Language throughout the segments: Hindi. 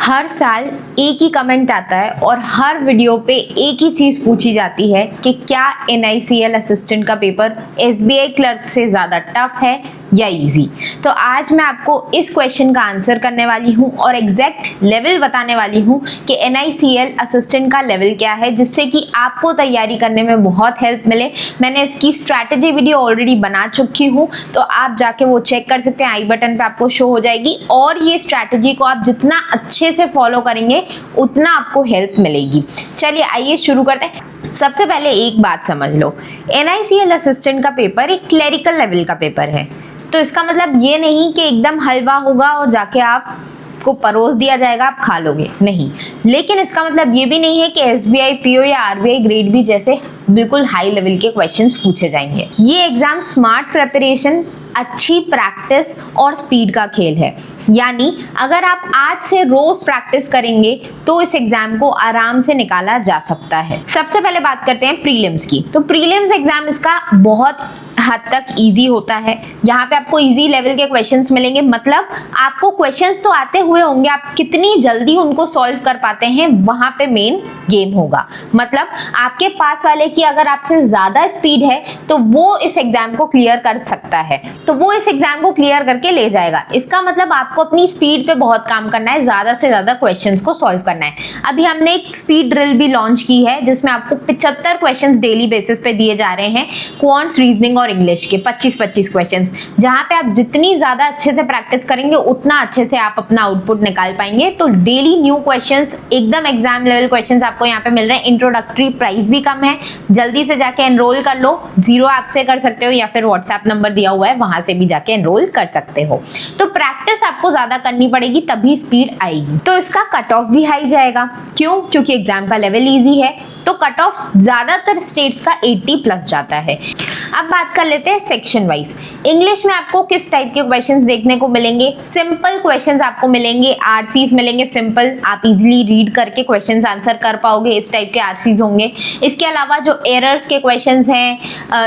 हर साल एक ही कमेंट आता है और हर वीडियो पे एक ही चीज़ पूछी जाती है कि क्या NICL असिस्टेंट का पेपर SBI क्लर्क से ज़्यादा टफ है या इजी। तो आज मैं आपको इस क्वेश्चन का आंसर करने वाली हूँ और एग्जैक्ट लेवल बताने वाली हूँ कि NICL असिस्टेंट का लेवल क्या है, जिससे कि आपको तैयारी करने में बहुत हेल्प मिले। मैंने इसकी स्ट्रैटेजी वीडियो ऑलरेडी बना चुकी हूँ, तो आप जाके वो चेक कर सकते हैं, आई बटन पे आपको शो हो जाएगी। और ये स्ट्रैटेजी को आप जितना अच्छे से फॉलो करेंगे उतना आपको हेल्प मिलेगी। चलिए आइए शुरू करते हैं। सबसे पहले एक बात समझ लो, NICL असिस्टेंट का पेपर एक क्लरिकल लेवल का पेपर है। तो इसका मतलब ये नहीं कि एकदम हलवा होगा और जाके आप को परोस दिया जाएगा, आप खा लोगे, नहीं। लेकिन इसका मतलब ये भी नहीं है कि SBI PO या RBI ग्रेड भी जैसे बिल्कुल हाई लेवल के क्वेश्चंस पूछे जाएंगे। ये एग्जाम स्मार्ट प्रिपरेशन, अच्छी प्रैक्टिस और स्पीड का खेल है। यानी अगर आप आज से रोज प्रैक्टिस करेंगे तो इस एग्जाम को आराम से निकाला जा सकता है। सबसे पहले बात करते हैं प्रीलिम्स की। तो प्रीलिम्स एग्जाम इसका बहुत हद तक इजी होता है। यहाँ पे आपको इजी लेवल के क्वेश्चंस मिलेंगे, मतलब आपको क्वेश्चंस तो आते हुए होंगे, आप कितनी जल्दी उनको सॉल्व कर पाते हैं वहां पे मेन गेम होगा। मतलब आपके पास वाले की अगर आपसे ज्यादा स्पीड है तो वो इस एग्जाम को क्लियर कर सकता है, तो वो इस एग्जाम को क्लियर करके ले जाएगा। इसका मतलब आपको अपनी स्पीड पे बहुत काम करना है, ज्यादा से ज्यादा क्वेश्चंस को सॉल्व करना है। अभी हमने एक स्पीड ड्रिल भी लॉन्च की है जिसमें आपको 75 क्वेश्चंस डेली बेसिस पे दिए जा रहे हैं, क्वांट्स, रीजनिंग और इंग्लिश के 25-25 क्वेश्चंस, जहां पे आप जितनी ज्यादा अच्छे से प्रैक्टिस करेंगे उतना अच्छे से आप अपना आउटपुट निकाल पाएंगे। तो डेली न्यू क्वेश्चंस, एकदम एग्जाम लेवल क्वेश्चंस आपको यहाँ पे मिल रहे हैं। इंट्रोडक्टरी प्राइस भी कम है, जल्दी से जाके एनरोल कर लो। 0 ऐप से कर सकते हो या फिर व्हाट्सएप नंबर दिया हुआ है, वहां से भी जाके एनरोल कर सकते हो। तो प्रैक्टिस आपको ज्यादा करनी पड़ेगी, तभी स्पीड आएगी। तो इसका कट ऑफ भी हाई जाएगा। क्यों? क्योंकि एग्जाम का लेवल इजी है, तो कट ऑफ ज्यादातर स्टेट्स का 80+ जाता है। अब बात कर लेते हैं सेक्शन वाइज। इंग्लिश में आपको किस टाइप के क्वेश्चंस देखने को मिलेंगे? सिंपल क्वेश्चंस आपको मिलेंगे, RCs मिलेंगे सिंपल, आप इजीली रीड करके क्वेश्चंस आंसर कर पाओगे, इस टाइप के RCs होंगे। इसके अलावा जो एरर्स के क्वेश्चंस हैं,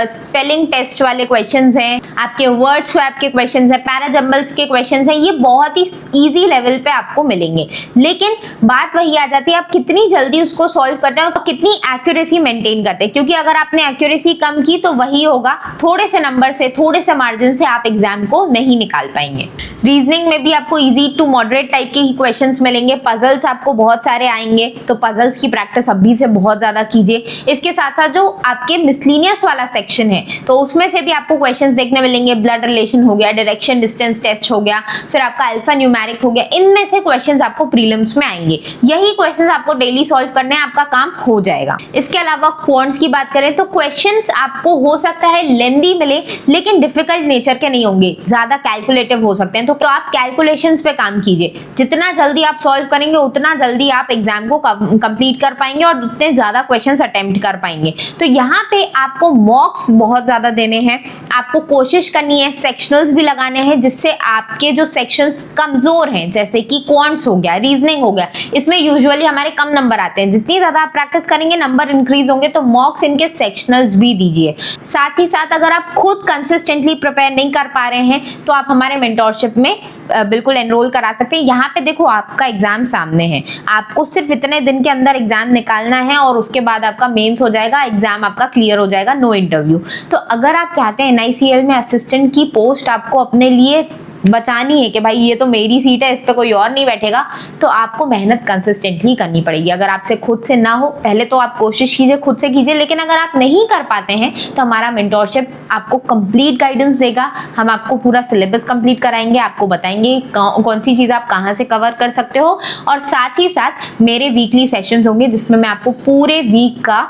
स्पेलिंग टेस्ट वाले क्वेश्चंस हैं, आपके वर्ड स्वैप के क्वेश्चंस हैं, पैराजंबल्स के क्वेश्चंस हैं, ये बहुत ही ईजी लेवल पे आपको मिलेंगे। लेकिन बात वही आ जाती है, आप कितनी जल्दी उसको सॉल्व करते हो और कितनी एक्यूरेसी मेंटेन करते हैं। क्योंकि अगर आपने एक्यूरेसी कम की तो वही होगा, थोड़े से नंबर से, थोड़े से मार्जिन से आप एग्जाम को नहीं निकाल पाएंगे। रीजनिंग में भी आपको इजी टू मॉडरेट टाइप के ही क्वेश्चंस मिलेंगे। पजल्स आपको बहुत सारे आएंगे, तो पजल्स की प्रैक्टिस अभी से बहुत ज्यादा कीजिए। इसके साथ साथ जो आपके मिसलिनियस वाला सेक्शन है तो उसमें से भी आपको क्वेश्चंस देखने मिलेंगे। ब्लड रिलेशन हो गया, डायरेक्शन डिस्टेंस टेस्ट हो गया, फिर आपका अल्फा न्यूमेरिक हो गया, इनमें से क्वेश्चंस आपको प्रीलिम्स में आएंगे। यही क्वेश्चंस आपको डेली सॉल्व करने हैं, आपका काम हो जाएगा। इसके अलावा क्वांट्स की बात करें तो क्वेश्चंस आपको हो सकता है लेंदी मिले, लेकिन डिफिकल्ट नेचर के नहीं होंगे, ज्यादा कैलकुलेटिव हो सकते हैं। तो आप कैलकुलेशंस पे काम कीजिए, जितना जल्दी आप सॉल्व करेंगे उतना जल्दी आप एग्जाम को कंप्लीट कर पाएंगे और उतने ज्यादा क्वेश्चंस अटेम्प्ट कर पाएंगे। तो यहाँ पे आपको मॉक्स बहुत ज्यादा देने हैं, आपको कोशिश करनी है सेक्शनल्स भी लगाने हैं, जिससे आपके जो सेक्शंस कमजोर हैं, जैसे कि क्वांट्स हो गया, रीजनिंग हो गया, इसमें यूजुअली हमारे कम नंबर आते हैं। जितनी ज्यादा आप प्रैक्टिस करेंगे नंबर इंक्रीज होंगे, तो मॉक्स इनके सेक्शनल्स भी दीजिए। साथ ही साथ अगर आप खुद कंसिस्टेंटली प्रिपेयर नहीं कर पा रहे हैं तो आप हमारे मेंटोरशिप में बिल्कुल एनरोल करा सकते हैं। यहाँ पे देखो आपका एग्जाम सामने है, आपको सिर्फ इतने दिन के अंदर एग्जाम निकालना है और उसके बाद आपका मेंस हो जाएगा, एग्जाम आपका क्लियर हो जाएगा, नो इंटरव्यू। तो अगर आप चाहते हैं NICL में असिस्टेंट की पोस्ट आपको अपने लिए बचानी है कि भाई ये तो मेरी सीट है, इस पे कोई और नहीं बैठेगा, तो आपको मेहनत कंसिस्टेंटली करनी पड़ेगी। अगर आपसे खुद से ना हो, पहले तो आप कोशिश कीजिए, खुद से कीजिए। लेकिन अगर आप नहीं कर पाते हैं तो हमारा मेंटोरशिप आपको कंप्लीट गाइडेंस देगा। हम आपको पूरा सिलेबस कंप्लीट कराएंगे, आपको बताएंगे कौन सी चीज़ आप कहाँ से कवर कर सकते हो, और साथ ही साथ मेरे वीकली सेशंस होंगे जिसमें मैं आपको पूरे वीक का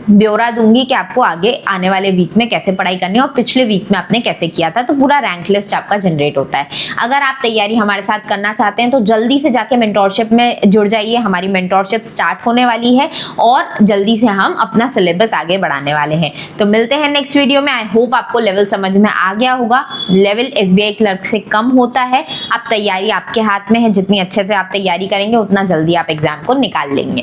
ब्यौरा दूंगी कि आपको आगे आने वाले वीक में कैसे पढ़ाई करनी है और पिछले वीक में आपने कैसे किया था। तो पूरा रैंक लिस्ट आपका जनरेट होता है। अगर आप तैयारी हमारे साथ करना चाहते हैं तो जल्दी से जाके मेंटोरशिप में जुड़ जाइए। हमारी मेंटोरशिप स्टार्ट होने वाली है और जल्दी से हम अपना सिलेबस आगे बढ़ाने वाले हैं। तो मिलते हैं नेक्स्ट वीडियो में। आई होप आपको लेवल समझ में आ गया होगा। लेवल SBI क्लर्क से कम होता है। अब तैयारी आपके हाथ में है, जितनी अच्छे से आप तैयारी करेंगे उतना जल्दी आप एग्जाम को निकाल लेंगे।